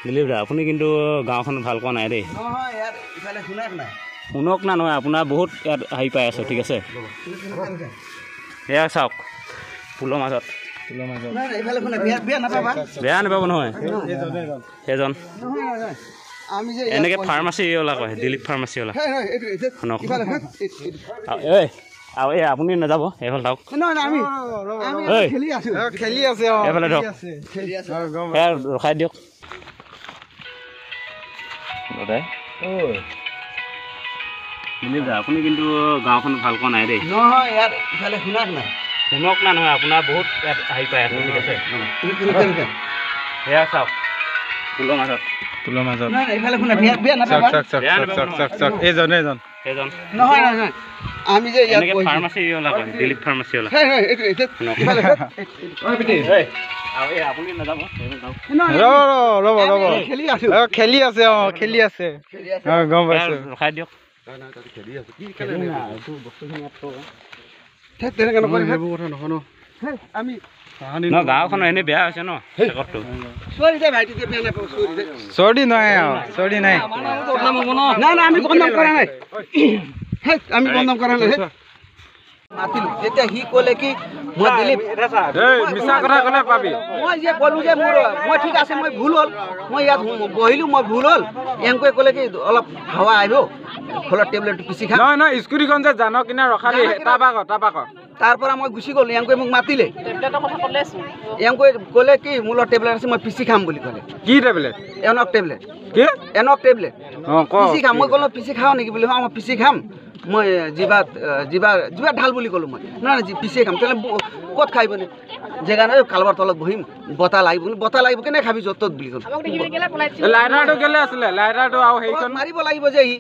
দিলীপ দা আপুনি কিন্তু গাঁওখন ভাল কোৱা নাই দেই শুনক না নহয় আপোনাৰ বহুত ইয়াত হেৰি পাই আছে ঠিক আছে এয়া চাওক ফুলৰ মাজত বেয়া নাপাব নহয় সেইজন এনেকে ফাৰ্মাচী ওলা কয় দিলীপ ফাৰ্মাচী ওলা শুনক ঐ আৰু এই আপুনি নাযাব এইফালে থাকক এইফালে ধৰক ৰখাই দিয়ক দিলীপ দা আপুনি কিন্তু গাঁওখন ভাল কোৱা নাই দেই শুনক না নহয় আপোনাৰ বহুত ইয়াত হেৰি পাই আছে ঠিক আছে সেয়া চাওক ফুলৰ মাজত আমি যে এনেকে ফাৰ্মাচী ওলা কয় দিলীপ ফাৰ্মাচী ওলা আপুনি নাযাব খেলি আছে গম পাইছো ৰখাই দিয়ক গাঁওখন এনেই বেয়া হৈছে ন চৰ্দি নাই আমি বন্ধ কৰা নাই মাতিলো যেতিয়া সি ক'লে কি মই দিলীপ মিছা কথা ক'লে পাবি মই যে ক'লো যে মোৰ মই ঠিক আছে মই ভুল হ'ল মই ইয়াত বহিলো মই ভুল হ'ল এনেকৈ ক'লে কি অলপ হাৱা আহিব খোলৰ টেবলেট পিচি খাম নহয় স্কুটিখন যে জানো কিনা ৰখালি তাৰ পৰা মই গুচি গ'লো এনেকৈ মোক মাতিলে এনেকৈ ক'লে কি মোৰ টেবলেট আছে মই পিচি খাম বুলি ক'লে কি টেবলেট এনক টেবলেট পিচি খাম মই ক'লো পিচি খাওঁ নেকি বুলি মই পিচি খাম মই জিবা ঢাল বুলি ক'লো মই নহয় পিচিয়ে খাম তেতিয়াহ'লে ক'ত খাই মানে জেগা নাই কালবাৰ তলত বহিম বতাহ লাগিব কেনে খাবি য'ত ত'ত বুলি ক'লো লাইটাৰটো কেলে আছিলে লাইটাৰটো আৰু সেইখন মাৰিব লাগিব যে সি